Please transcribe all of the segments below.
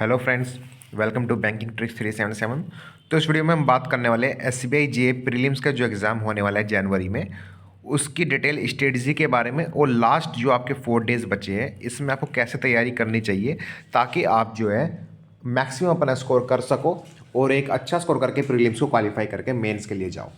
Hello friends, welcome to banking tricks 377। तो इस video में हम बात करने वाले एसबीआई जे प्रीलिम्स का जो एग्ज़ाम होने वाला है जनवरी में, उसकी डिटेल स्ट्रेटजी के बारे में और लास्ट जो आपके 4 डेज़ बचे हैं इसमें आपको कैसे तैयारी करनी चाहिए ताकि आप जो है मैक्सिमम अपना स्कोर कर सको और एक अच्छा स्कोर करके प्रीलिम्स को क्वालिफाई करके मेंस के लिए जाओ।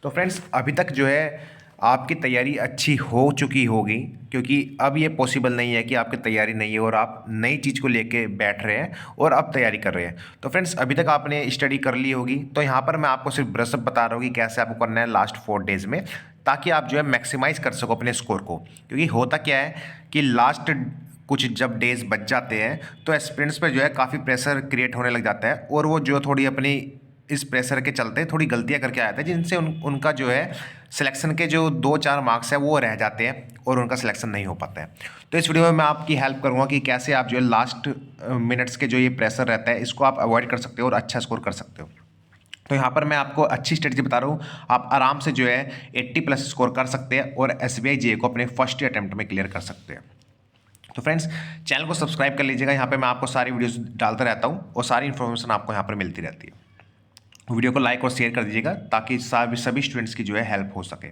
तो फ्रेंड्स, अभी तक जो है आपकी तैयारी अच्छी हो चुकी होगी, क्योंकि अब ये पॉसिबल नहीं है कि आपकी तैयारी नहीं है और आप नई चीज़ को लेके बैठ रहे हैं और अब तैयारी कर रहे हैं। तो फ्रेंड्स, अभी तक आपने स्टडी कर ली होगी, तो यहाँ पर मैं आपको सिर्फ ब्रशअप बता रहा हूँ कि कैसे आपको करना है लास्ट 4 डेज़ में, ताकि आप जो है मैक्सिमाइज़ कर सको अपने स्कोर को। क्योंकि होता क्या है कि लास्ट कुछ जब डेज़ बच जाते हैं तो एस्पिरेंट्स पर जो है काफ़ी प्रेशर क्रिएट होने लग जाता है और वो जो थोड़ी अपनी इस प्रेशर के चलते थोड़ी गलतियां करके आते हैं, जिनसे उनका जो है सिलेक्शन के जो 2-4 मार्क्स है वो रह जाते हैं और उनका सिलेक्शन नहीं हो पाता है। तो इस वीडियो में मैं आपकी हेल्प करूंगा कि कैसे आप जो है लास्ट मिनट्स के जो ये प्रेशर रहता है इसको आप अवॉइड कर सकते हो और अच्छा स्कोर कर सकते हो। तो यहाँ पर मैं आपको अच्छी स्ट्रेटजी बता रहा हूँ, आप आराम से जो है 80+ स्कोर कर सकते हैं और एसबीआई जे को अपने फर्स्ट अटैम्प्ट में क्लियर कर सकते हैं। तो फ्रेंड्स, चैनल को सब्सक्राइब कर लीजिएगा, यहाँ पे मैं आपको सारी वीडियोस डालता रहता हूँ और सारी इन्फॉर्मेशन आपको यहाँ पर मिलती रहती है। वीडियो को लाइक और शेयर कर दीजिएगा ताकि सभी स्टूडेंट्स की जो है हेल्प हो सके।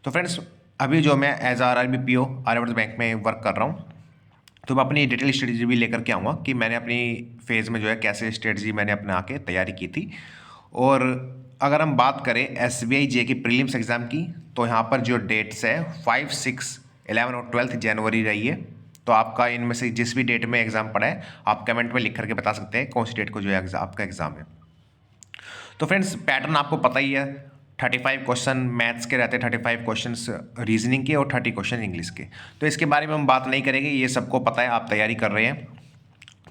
तो फ्रेंड्स, अभी जो मैं एज RRBPO आर्यवर्त बैंक में वर्क कर रहा हूँ, तो मैं अपनी डिटेल स्ट्रेटजी भी लेकर के आऊँगा कि मैंने अपनी फेज़ में जो है कैसे स्ट्रेटजी मैंने अपने आके तैयारी की थी। और अगर हम बात करें SBI जे की प्रीलिम्स एग्ज़ाम की, तो यहाँ पर जो डेट्स है 5, 6, 11 और 12 जनवरी रही है। तो आपका इनमें से जिस भी डेट में एग्ज़ाम पड़ा है आप कमेंट में लिख करके बता सकते हैं कौन सी डेट को जो है आपका एग्ज़ाम है। तो फ्रेंड्स, पैटर्न आपको पता ही है, 35 क्वेश्चन मैथ्स के रहते हैं, 35 क्वेश्चंस रीजनिंग के और 30 क्वेश्चन इंग्लिश के। तो इसके बारे में हम बात नहीं करेंगे, ये सबको पता है, आप तैयारी कर रहे हैं।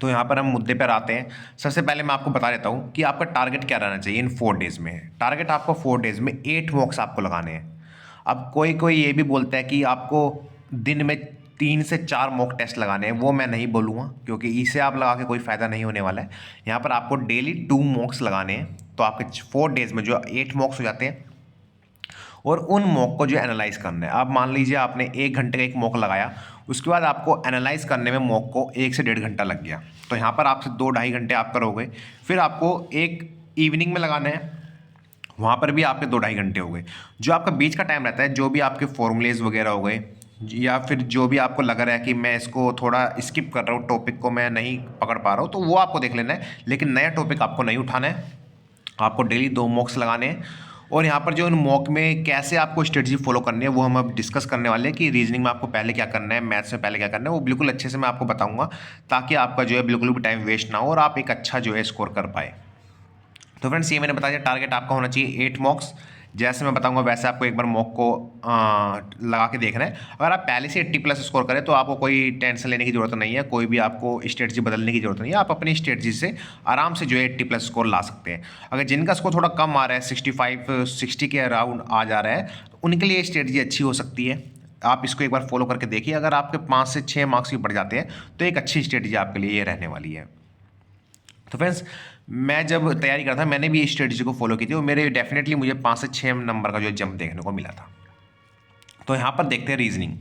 तो यहाँ पर हम मुद्दे पर आते हैं। सबसे पहले मैं आपको बता देता हूँ कि आपका टारगेट क्या रहना चाहिए इन 4 डेज़ में। टारगेट आपको 4 डेज़ में 8 मॉक्स आपको लगाने हैं। अब कोई कोई ये भी बोलता है कि आपको दिन में 3 से 4 मॉक टेस्ट लगाने हैं, वो मैं नहीं बोलूँगा, क्योंकि इसे आप लगा के कोई फ़ायदा नहीं होने वाला है। यहाँ पर आपको डेली 2 मॉक्स लगाने हैं, तो आपके 4 डेज़ में जो 8 मॉक्स हो जाते हैं और उन मॉक को जो एनालाइज करना है। अब मान लीजिए आपने 1 घंटे का एक मॉक लगाया, उसके बाद आपको एनालाइज करने में मॉक को 1 से 1.5 घंटा लग गया, तो यहाँ पर आपसे 2-2.5 घंटे आप करोगे। फिर आपको एक इवनिंग में लगाना है, वहाँ पर भी आपके 2-2.5 घंटे हो गए। जो आपका बीच का टाइम रहता है, जो भी आपके फॉर्मूलेज वगैरह हो गए, या फिर जो भी आपको लग रहा है कि मैं इसको थोड़ा स्किप कर रहा हूँ, टॉपिक को मैं नहीं पकड़ पा रहा हूँ, तो वो आपको देख लेना है। लेकिन नया टॉपिक आपको नहीं उठाना है, आपको डेली 2 मॉक्स लगाने हैं। और यहाँ पर जो इन मॉक में कैसे आपको स्ट्रेटजी फॉलो करनी है वो हम अब डिस्कस करने वाले हैं, कि रीजनिंग में आपको पहले क्या करना है, मैथ्स में पहले क्या करना है, वो बिल्कुल अच्छे से मैं आपको बताऊंगा, ताकि आपका जो है बिल्कुल भी टाइम वेस्ट ना हो और आप एक अच्छा जो है स्कोर कर पाए। तो फ्रेंड्स, ये मैंने बता दिया, टारगेट आपका होना चाहिए 8 मॉक्स। जैसे मैं बताऊंगा वैसे आपको एक बार मॉक को लगा के देखना है। अगर आप पहले से 80+ स्कोर करें तो आपको कोई टेंशन लेने की जरूरत नहीं है, कोई भी आपको स्ट्रेटजी बदलने की जरूरत नहीं है। आप अपनी स्ट्रेटजी से आराम से जो है 80+ स्कोर ला सकते हैं। अगर जिनका स्कोर थोड़ा कम आ रहा है, 65, 60 के अराउंड आ जा रहा है, तो उनके लिए स्ट्रेटजी अच्छी हो सकती है। आप इसको एक बार फॉलो करके देखिए। अगर आपके 5 से 6 मार्क्स भी बढ़ जाते हैं तो एक अच्छी स्ट्रेटजी आपके लिए ये रहने वाली है। तो फ्रेंड्स, मैं जब तैयारी करता था मैंने भी इस स्ट्रेटजी को फॉलो की थी और मेरे डेफिनेटली मुझे 5 से 6 नंबर का जो जंप देखने को मिला था। तो यहाँ पर देखते हैं रीजनिंग।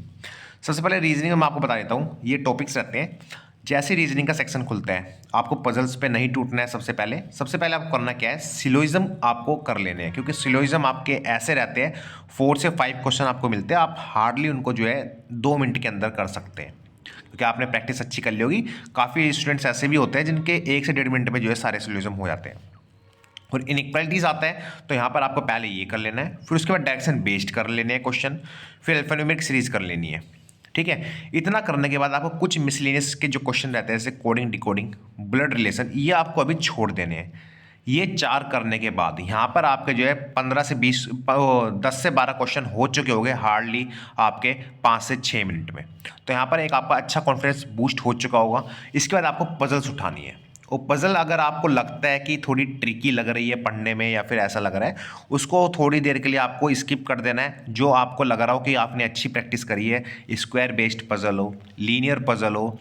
सबसे पहले रीजनिंग में मैं आपको बता देता हूँ, ये टॉपिक्स रहते हैं। जैसे रीजनिंग का सेक्शन खुलता है, आपको पजल्स पे नहीं टूटना है। सबसे पहले आपको करना क्या है, सिलोइज्म आपको कर लेने हैं, क्योंकि सिलोइज्म आपके ऐसे रहते हैं 4 से 5 क्वेश्चन आपको मिलते हैं, आप हार्डली उनको जो है 2 मिनट के अंदर कर सकते हैं, क्योंकि आपने प्रैक्टिस अच्छी कर ली होगी। काफ़ी स्टूडेंट्स ऐसे भी होते हैं जिनके 1 से 1.5 मिनट में जो है सारे सिलोजिज्म हो जाते हैं। और इनइक्वालिटीज आता है, तो यहाँ पर आपको पहले ये कर लेना है, फिर उसके बाद डायरेक्शन बेस्ड कर लेने हैं क्वेश्चन, फिर अल्फान्यूमेरिक सीरीज कर लेनी है। ठीक है, इतना करने के बाद आपको कुछ मिसलेनियस के जो क्वेश्चन रहते हैं, जैसे कोडिंग, डिकोडिंग, ब्लड रिलेशन, ये आपको अभी छोड़ देने हैं। ये 4 करने के बाद यहाँ पर आपके जो है 15 से 20 10 से 12 क्वेश्चन हो चुके होंगे हार्डली आपके 5 से 6 मिनट में। तो यहाँ पर एक आपका अच्छा कॉन्फिडेंस बूस्ट हो चुका होगा। इसके बाद आपको पजल्स उठानी है। वो पजल अगर आपको लगता है कि थोड़ी ट्रिकी लग रही है पढ़ने में, या फिर ऐसा लग रहा है, उसको थोड़ी देर के लिए आपको स्किप कर देना है। जो आपको लग रहा हो कि आपने अच्छी प्रैक्टिस करी है, स्क्वायर बेस्ड पजल हो, लीनियर पजल हो,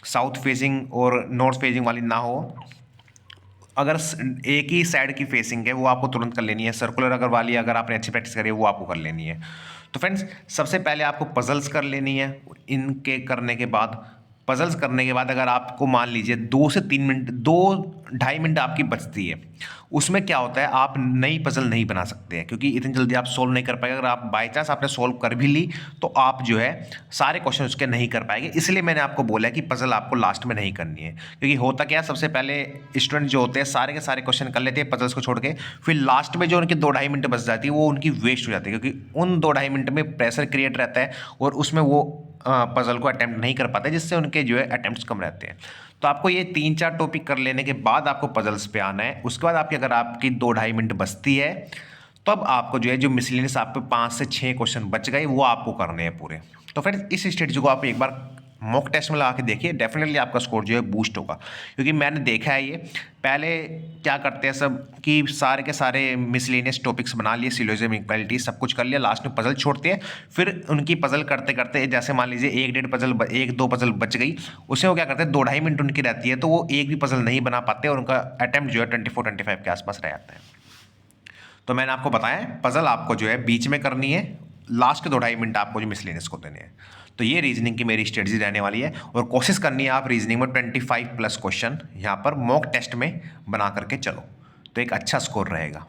साउथ फेसिंग और नॉर्थ फेसिंग वाली ना हो, अगर एक ही साइड की फेसिंग है वो आपको तुरंत कर लेनी है। सर्कुलर अगर वाली अगर आपने अच्छी प्रैक्टिस करी है वो आपको कर लेनी है। तो फ्रेंड्स, सबसे पहले आपको पजल्स कर लेनी है। इनके करने के बाद पजल्स करने के बाद अगर आपको मान लीजिए 2 से 3 मिनट, 2-2.5 मिनट आपकी बचती है, उसमें क्या होता है, आप नई पजल नहीं बना सकते हैं क्योंकि इतनी जल्दी आप सोल्व नहीं कर पाएंगे। अगर आप बाई चांस आपने सोल्व कर भी ली तो आप जो है सारे क्वेश्चन उसके नहीं कर पाएंगे। इसलिए मैंने आपको बोला कि पजल आपको लास्ट में नहीं करनी है, क्योंकि होता क्या है, सबसे पहले स्टूडेंट जो होते हैं सारे के सारे क्वेश्चन कर लेते हैं पजल्स को छोड़ के, फिर लास्ट में जो उनकी 2-2.5 मिनट बच जाती है वो उनकी वेस्ट हो जाती है, क्योंकि उन 2-2.5 मिनट में प्रेशर क्रिएट रहता है और उसमें वो पजल को अटैम्प्ट नहीं कर पाते, जिससे उनके जो है अटैम्प्ट्स कम रहते हैं। तो आपको ये 3-4 टॉपिक कर लेने के बाद आपको पजल्स पे आना है। उसके बाद आपकी अगर आपकी 2-2.5 मिनट बचती है तब आपको जो है जो मिसलेनियस आपके 5 से 6 क्वेश्चन बच गए वो आपको करने हैं पूरे। तो फिर इस स्ट्रेटजी को आप एक बार मॉक टेस्ट में लगा के देखिए, डेफिनेटली आपका स्कोर जो है बूस्ट होगा। क्योंकि मैंने देखा है ये पहले क्या करते हैं सब कि सारे के सारे मिसलेनियस टॉपिक्स बना लिए, सिलोजिज्म, इक्वालिटी सब कुछ कर लिया, लास्ट में पजल छोड़ते हैं। फिर उनकी पजल करते करते जैसे मान लीजिए 1-1.5 पजल बच गई, उसमें वो क्या करते हैं 2-2.5 मिनट उनकी रहती है, तो वो एक भी पजल नहीं बना पाते और उनका अटैम्प्ट जो है 24-25 के आसपास रह जाता है। तो मैंने आपको बताया पजल आपको जो है बीच में करनी है, लास्ट के 2-2.5 मिनट आपको जो मिसलेनियस को देने हैं। तो ये रीजनिंग की मेरी स्ट्रेटजी रहने वाली है और कोशिश करनी है आप रीजनिंग में 25+ क्वेश्चन यहाँ पर मॉक टेस्ट में बना करके चलो, तो एक अच्छा स्कोर रहेगा।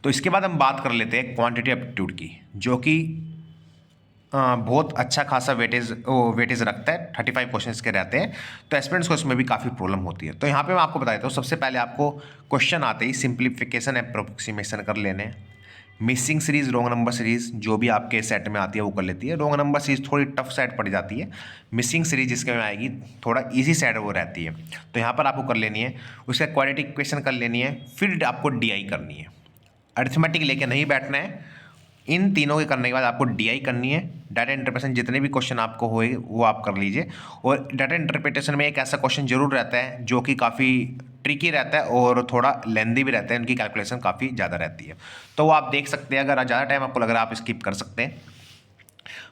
तो इसके बाद हम बात कर लेते हैं क्वांटिटी एप्टीट्यूड की, जो कि बहुत अच्छा खासा वेटेज रखता है, 35 क्वेश्चंस के रहते हैं, तो एस्पिरेंट्स को इसमें भी काफ़ी प्रॉब्लम होती है। तो यहाँ पे मैं आपको बता देता हूँ, सबसे पहले आपको क्वेश्चन आते ही सिंप्लीफिकेशन अप्रोक्सीमेशन कर लेने हैं। Missing series, wrong number series जो भी आपके सेट में आती है वो कर लेती है। रॉन्ग नंबर सीरीज थोड़ी टफ सेट पड़ जाती है, मिसिंग सीरीज जिसके में आएगी थोड़ा इजी सेट वो रहती है, तो यहाँ पर आपको कर लेनी है। उसका क्वाड्रेटिक इक्वेशन कर लेनी है, फिर आपको डीआई करनी है। अरिथमेटिक लेके नहीं बैठना है, इन तीनों के करने के बाद आपको डीआई करनी है। डाटा इंटरप्रिटेशन जितने भी क्वेश्चन आपको होए वो आप कर लीजिए। और डाटा इंटरप्रिटेशन में एक ऐसा क्वेश्चन जरूर रहता है जो कि काफ़ी ट्रिकी रहता है और थोड़ा लेंदी भी रहता है, उनकी कैलकुलेशन काफ़ी ज़्यादा रहती है, तो वो आप देख सकते हैं। अगर ज़्यादा टाइम आपको लग रहा है आप स्किप कर सकते हैं।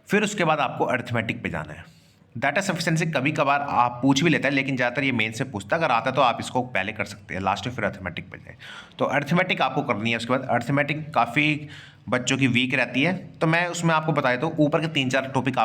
फिर उसके बाद आपको अरिथमेटिक पे जाना है। डाटा सफिशिएंसी कभी कभार आप पूछ भी लेता है, लेकिन ज़्यादातर ये मेन से पूछता है। अगर आता है तो आप इसको पहले कर सकते हैं, लास्ट में फिर अरिथमेटिक पे जाए। तो अरिथमेटिक आपको करनी है। उसके बाद अरिथमेटिक काफ़ी बच्चों की वीक रहती है, तो मैं उसमें आपको बताया तो ऊपर के 3-4 टॉपिक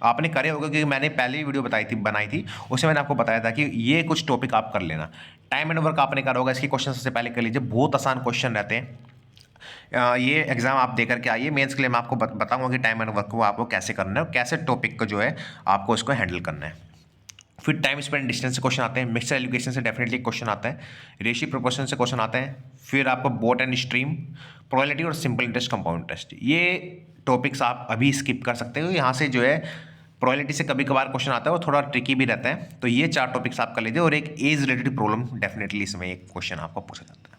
आपने करे होगा, क्योंकि मैंने पहले ही वीडियो बनाई थी, उसमें मैंने आपको बताया था कि ये कुछ टॉपिक आप कर लेना। टाइम एंड वर्क आपने करा होगा, इसके क्वेश्चन सबसे पहले कर लीजिए, बहुत आसान क्वेश्चन रहते हैं। ये एग्जाम आप देकर के आइए, मेंस के लिए मैं आपको बताऊंगा कि टाइम एंड वर्क को आपको कैसे करना है और कैसे टॉपिक को जो है आपको इसको हैंडल करना है। फिर टाइम स्पेंड डिस्टेंस से क्वेश्चन आते हैं, मिक्सर एजुकेशन से डेफिनेटली क्वेश्चन आता है, रेशियो प्रोपोर्शन से क्वेश्चन आते हैं, फिर आपको बोट एंड स्ट्रीम, प्रोबेबिलिटी और सिंपल इंटरेस्ट, कंपाउंड इंटरेस्ट, ये टॉपिक्स आप अभी स्किप कर सकते हो। यहाँ से जो है प्रोबेबिलिटी से कभी कभार क्वेश्चन आता है, वो थोड़ा ट्रिकी भी रहता है, तो ये 4 टॉपिक्स आप कर लीजिए। और एक एज रिलेटेड प्रॉब्लम डेफिनेटली इसमें एक क्वेश्चन आपको पूछा जाता है।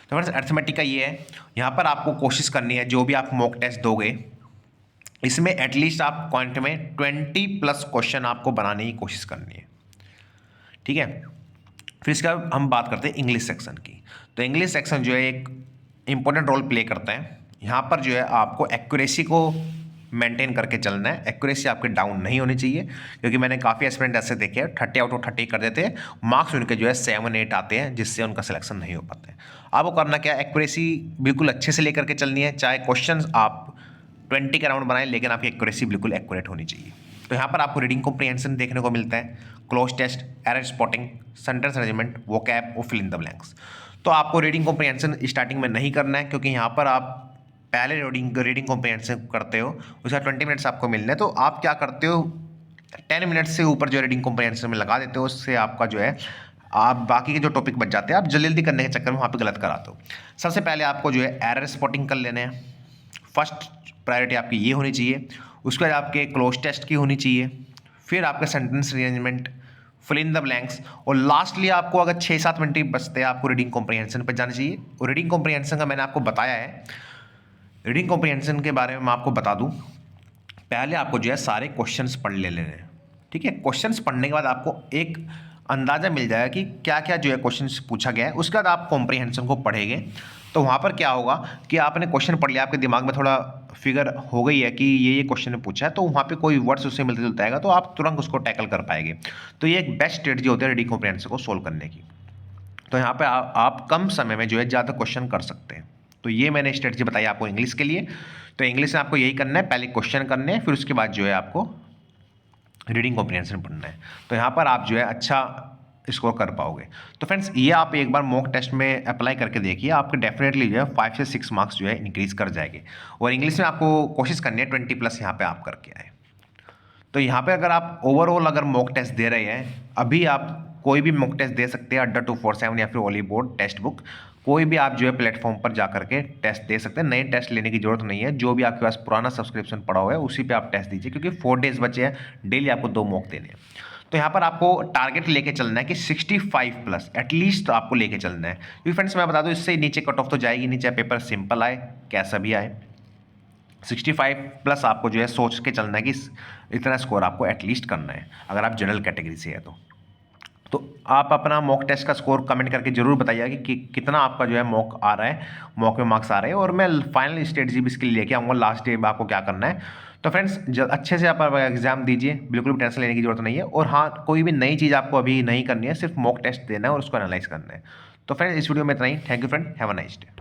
तो फ्रेंड्स अरिथमेटिक का ये है, यहाँ पर आपको कोशिश करनी है जो भी आप मॉक टेस्ट दोगे इसमें एटलीस्ट आप क्वांट में 20+ क्वेश्चन आपको बनाने की कोशिश करनी है, ठीक है। फिर इसका हम बात करते हैं इंग्लिश सेक्शन की। तो इंग्लिश सेक्शन जो है एक इंपॉर्टेंट रोल प्ले करता है। यहाँ पर जो है आपको एक्यूरेसी को मेंटेन करके चलना है, एक्यूरेसी आपके डाउन नहीं होनी चाहिए, क्योंकि मैंने काफ़ी एस्पिरेंट ऐसे देखे हैं 30 आउट ऑफ 30 कर देते हैं, मार्क्स उनके जो है 7-8 आते हैं, जिससे उनका सिलेक्शन नहीं हो पाता है। आपको करना क्या है, एक्यूरेसी बिल्कुल अच्छे से लेकर के चलनी है, चाहे क्वेश्चन आप 20 के राउंड बनाएं, लेकिन आपकी एक्यूरेसी बिल्कुल एक्यूरेट होनी चाहिए। तो यहाँ पर आपको रीडिंग कॉम्प्रिहेंशन देखने को मिलता है, cloze test, error spotting, sentence arrangement, vocab और फिल इन द ब्लैंक्स। तो आपको रीडिंग कॉम्प्रिहेंशन स्टार्टिंग में नहीं करना है, क्योंकि यहाँ पर आप पहले रीडिंग कॉम्प्रिहेंशन करते हो, उसका 20 मिनट्स आपको मिलने हैं, तो आप क्या करते हो 10 मिनट्स से ऊपर जो रीडिंग कॉम्प्रिहेंशन में लगा देते हो, उससे आपका जो है आप बाकी के जो टॉपिक बच जाते हैं आप जल्दी जल्दी करने के चक्कर में वहाँ पे गलत कराते हो। सबसे पहले आपको जो है एरर स्पॉटिंग कर लेने हैं, फर्स्ट प्रायोरिटी आपकी ये होनी चाहिए। उसके बाद आपके क्लोज टेस्ट की होनी चाहिए, फिर आपका sentence arrangement, fill in the blanks, और लास्टली आपको अगर 6-7 मिनट ही बचते हैं आपको रीडिंग कॉम्प्रिहेंशन पर जाना चाहिए। और रीडिंग कॉम्प्रिहेंशन का मैंने आपको बताया है, रीडिंग कॉम्प्रिहेंशन के बारे में मैं आपको बता दूं, पहले आपको जो है सारे क्वेश्चंस पढ़ लेने हैं, ठीक है। क्वेश्चंस पढ़ने के बाद आपको एक अंदाज़ा मिल जाएगा कि क्या क्या जो है क्वेश्चंस पूछा गया है। उसके बाद आप कॉम्प्रिहेंशन को पढ़ेंगे, तो वहाँ पर क्या होगा कि आपने क्वेश्चन पढ़ लिया, आपके दिमाग में थोड़ा फिगर हो गई है कि ये क्वेश्चन ने पूछा है, तो वहाँ पे कोई वर्ड्स उससे मिलते जुलते आएगा, तो आप तुरंत उसको टैकल कर पाएंगे। तो ये एक बेस्ट स्ट्रेटजी होती है रीडिंग कॉम्प्रिहेंशन को सोल्व करने की। तो यहाँ पे आप कम समय में जो है ज़्यादा क्वेश्चन कर सकते हैं। तो ये मैंने स्ट्रेटजी बताई आपको इंग्लिश के लिए। तो इंग्लिश में आपको यही करना है, पहले क्वेश्चन करने हैं, फिर उसके बाद जो है आपको रीडिंग कॉम्प्रिहेंशन पढ़ना है, तो यहाँ पर आप जो है अच्छा स्कोर कर पाओगे। तो फ्रेंड्स ये आप एक बार मॉक टेस्ट में अप्लाई करके देखिए, आपके डेफिनेटली जो है 5 से 6 मार्क्स जो है इंक्रीज कर जाएंगे। और इंग्लिश में आपको कोशिश करनी है 20+ यहाँ पे आप करके आए। तो यहाँ पे अगर आप ओवरऑल अगर मॉक टेस्ट दे रहे हैं, अभी आप कोई भी मॉक टेस्ट दे सकते हैं, अड्डा 247 या फिर ओली बोर्ड टेस्ट बुक, कोई भी आप जो है प्लेटफॉर्म पर जा करके टेस्ट दे सकते हैं। नए टेस्ट लेने की जरूरत नहीं है, जो भी आपके पास पुराना सब्सक्रिप्शन पड़ा हुआ है उसी पे आप टेस्ट दीजिए, क्योंकि 4 डेज बचे हैं, डेली आपको 2 मॉक देने हैं। तो यहाँ पर आपको टारगेट लेके चलना है कि 65+ एटलीस्ट आपको लेके चलना है, क्योंकि फ्रेंड्स मैं बता दूँ इससे नीचे कट ऑफ तो जाएगी नहीं, चाहे पेपर सिंपल आए कैसा भी आए। 65+ आपको जो है सोच के चलना है कि इतना स्कोर आपको एटलीस्ट करना है, अगर आप जनरल कैटेगरी से है तो आप अपना मॉक टेस्ट का स्कोर कमेंट करके जरूर बताइएगा कि कितना आपका जो है मॉक आ रहा है, मॉक में मार्क्स आ रहे हैं, और मैं फाइनल स्ट्रेटजी भी इसके लिए लेके आऊँगा लास्ट डे में आपको क्या करना है। तो फ्रेंड्स अच्छे से आप एग्जाम दीजिए, बिल्कुल भी टेंशन लेने की जरूरत नहीं है। और हाँ, कोई भी नई चीज़ आपको अभी नहीं करनी है, सिर्फ मॉक टेस्ट देना है और उसको एनालाइज करना है। तो फ्रेंड्स इस वीडियो में इतना ही। Thank you friend, have a nice day.